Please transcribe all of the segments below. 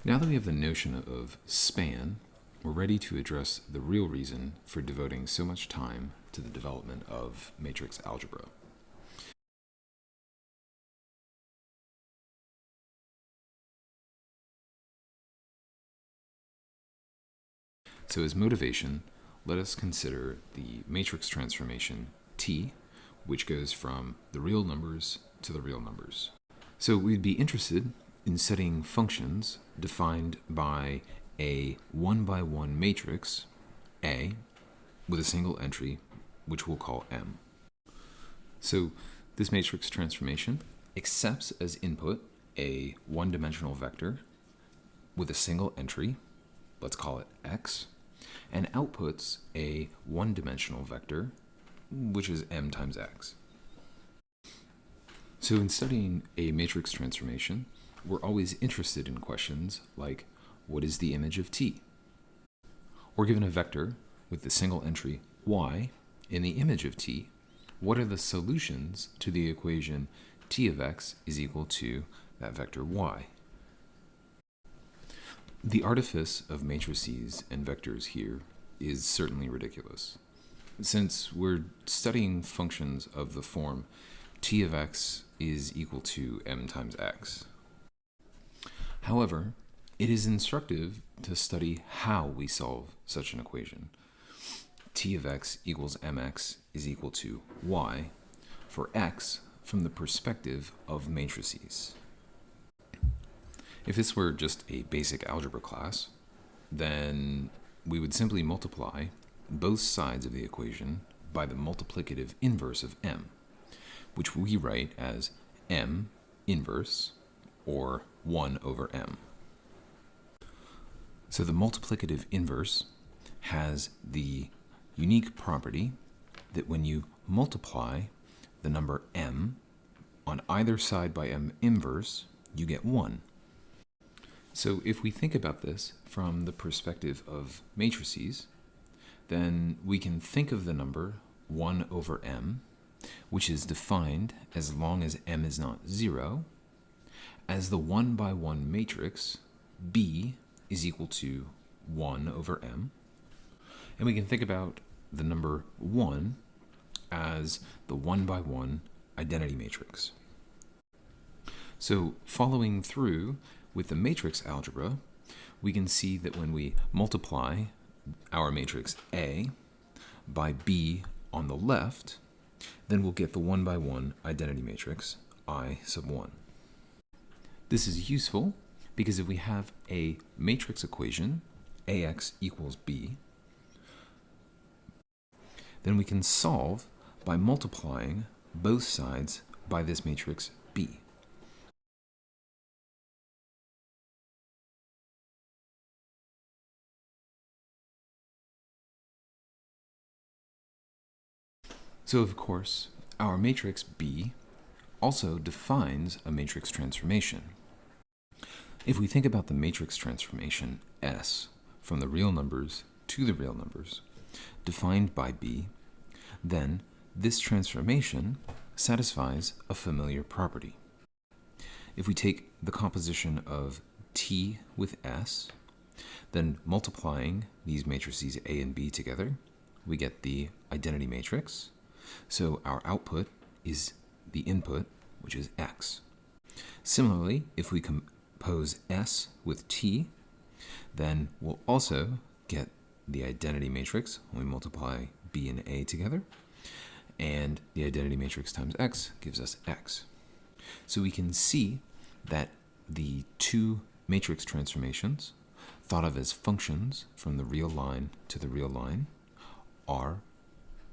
Now that we have the notion of span, we're ready to address the real reason for devoting so much time to the development of matrix algebra. So as motivation, let us consider the matrix transformation T, which goes from the real numbers to the real numbers. So we'd be interested in studying functions defined by a 1-by-1 matrix, A, with a single entry, which we'll call M. So this matrix transformation accepts as input a one-dimensional vector with a single entry, let's call it X, and outputs a one-dimensional vector, which is M times X. So in studying a matrix transformation, we're always interested in questions like, what is the image of T? Or given a vector with the single entry Y in the image of T, what are the solutions to the equation T of X is equal to that vector Y? The artifice of matrices and vectors here is certainly ridiculous. Since we're studying functions of the form T of X is equal to M times X. However, it is instructive to study how we solve such an equation. T of X equals Mx is equal to Y for X from the perspective of matrices. If this were just a basic algebra class, then we would simply multiply both sides of the equation by the multiplicative inverse of M, which we write as M inverse, or 1 over M. So the multiplicative inverse has the unique property that when you multiply the number M on either side by M inverse, you get 1. So if we think about this from the perspective of matrices, then we can think of the number 1 over M, which is defined as long as M is not 0, as the 1-by-1 matrix B is equal to 1 over M. And we can think about the number 1 as the 1-by-1 identity matrix. So following through with the matrix algebra, we can see that when we multiply our matrix A by B on the left, then we'll get the 1-by-1 identity matrix I sub 1. This is useful because if we have a matrix equation, AX equals B, then we can solve by multiplying both sides by this matrix B. So of course, our matrix B also defines a matrix transformation. If we think about the matrix transformation S from the real numbers to the real numbers, defined by B, then this transformation satisfies a familiar property. If we take the composition of T with S, then multiplying these matrices A and B together, we get the identity matrix. So our output is the input, which is X. Similarly, if we compose S with T, then we'll also get the identity matrix when we multiply B and A together, and the identity matrix times X gives us X. So we can see that the two matrix transformations, thought of as functions from the real line to the real line, are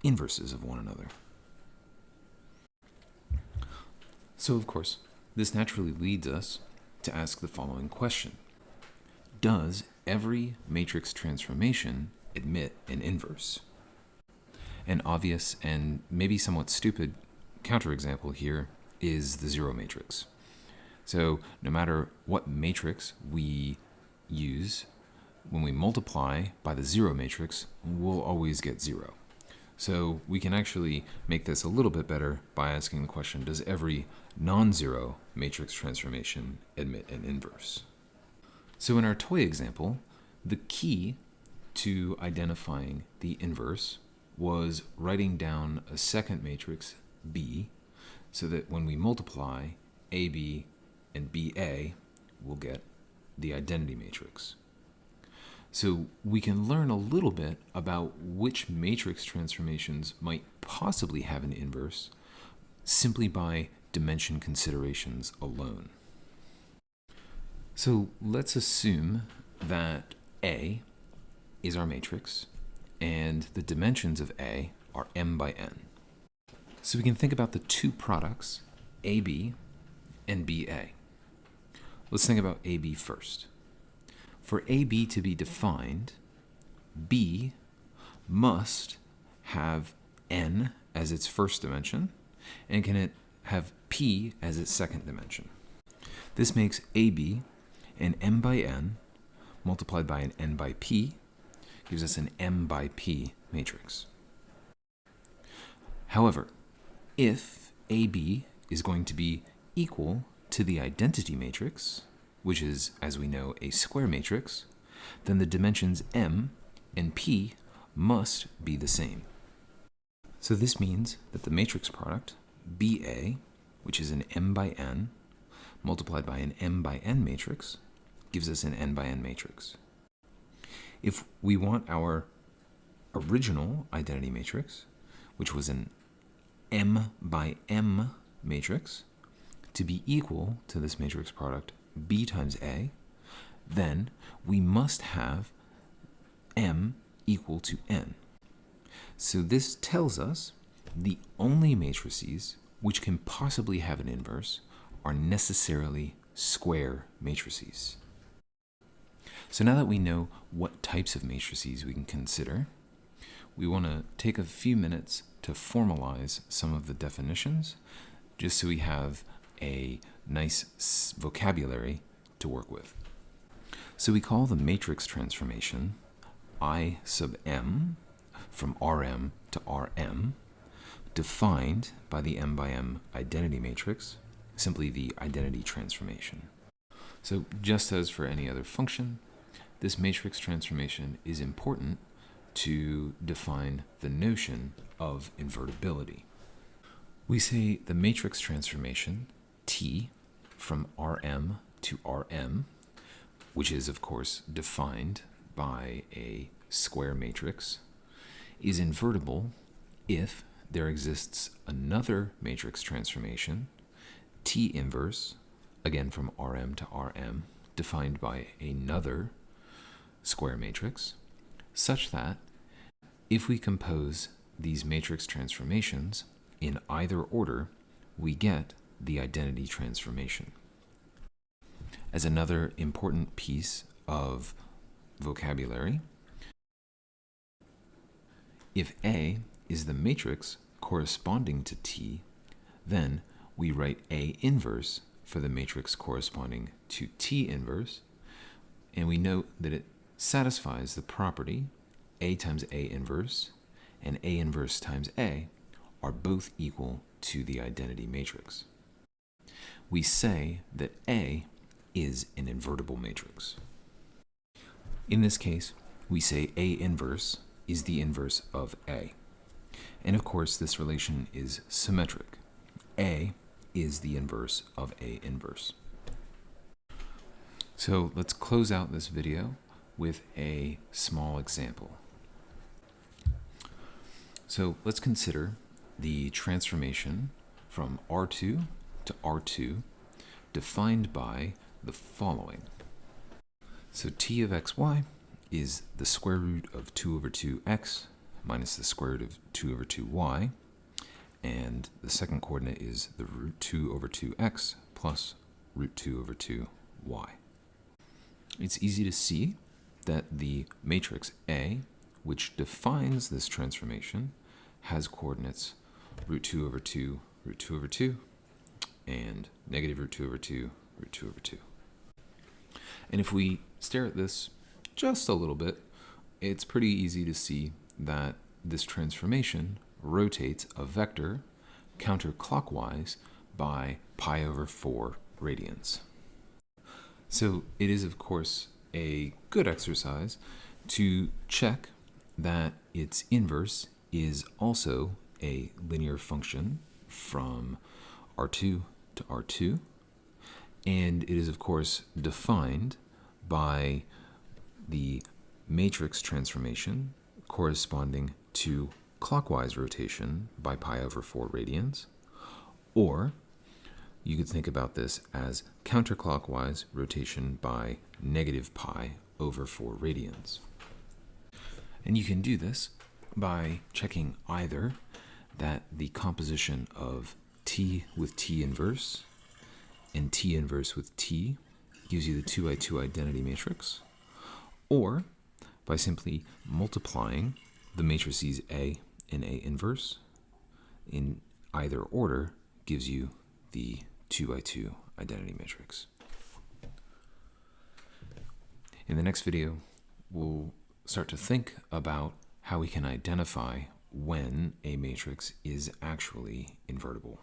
inverses of one another. So of course, this naturally leads us to ask the following question. Does every matrix transformation admit an inverse? An obvious and maybe somewhat stupid counterexample here is the zero matrix. So no matter what matrix we use, when we multiply by the zero matrix, we'll always get 0. So we can actually make this a little bit better by asking the question, does every non-zero matrix transformation admit an inverse? So in our toy example, the key to identifying the inverse was writing down a second matrix, B, so that when we multiply AB and BA, we'll get the identity matrix. So we can learn a little bit about which matrix transformations might possibly have an inverse simply by dimension considerations alone. So let's assume that A is our matrix and the dimensions of A are m by n. So we can think about the two products, AB and BA. Let's think about AB first. For AB to be defined, B must have n as its first dimension, and can it have P as its second dimension. This makes AB an m by n multiplied by an n by p gives us an m by p matrix. However, if AB is going to be equal to the identity matrix, which is, as we know, a square matrix, then the dimensions m and p must be the same. So this means that the matrix product, BA, which is an m by n, multiplied by an m by n matrix, gives us an n by n matrix. If we want our original identity matrix, which was an m by m matrix, to be equal to this matrix product B times A, then we must have m equal to n. So this tells us the only matrices which can possibly have an inverse are necessarily square matrices. So now that we know what types of matrices we can consider, we want to take a few minutes to formalize some of the definitions, just so we have a nice vocabulary to work with. So we call the matrix transformation I sub m from Rm to Rm, defined by the m by m identity matrix, simply the identity transformation. So just as for any other function, this matrix transformation is important to define the notion of invertibility. We say the matrix transformation T from Rm to Rm, which is of course defined by a square matrix, is invertible if there exists another matrix transformation, T inverse, again from Rm to Rm, defined by another square matrix, such that if we compose these matrix transformations in either order, we get the identity transformation. As another important piece of vocabulary, if A is the matrix corresponding to T, then we write A inverse for the matrix corresponding to T inverse, and we note that it satisfies the property A times A inverse and A inverse times A are both equal to the identity matrix. We say that A is an invertible matrix. In this case, we say A inverse is the inverse of A. And of course, this relation is symmetric. A is the inverse of A inverse. So let's close out this video with a small example. So let's consider the transformation from R2 to R2 defined by the following. So t of xy is the square root of 2 over 2x minus the square root of 2 over 2y, and the second coordinate is the root 2 over 2x plus root 2 over 2y. It's easy to see that the matrix A, which defines this transformation, has coordinates root 2 over 2, root 2 over 2, and negative root 2 over 2, root 2 over 2. And if we stare at this just a little bit, it's pretty easy to see that this transformation rotates a vector counterclockwise by pi over 4 radians. So it is, of course, a good exercise to check that its inverse is also a linear function from R2 to R2, and it is, of course, defined by the matrix transformation corresponding to clockwise rotation by pi over 4 radians, or you could think about this as counterclockwise rotation by negative pi over 4 radians. And you can do this by checking either that the composition of T with T inverse and T inverse with T gives you the 2i2 identity matrix, or by simply multiplying the matrices A and A inverse in either order gives you the 2i2 identity matrix. In the next video, we'll start to think about how we can identify when a matrix is actually invertible.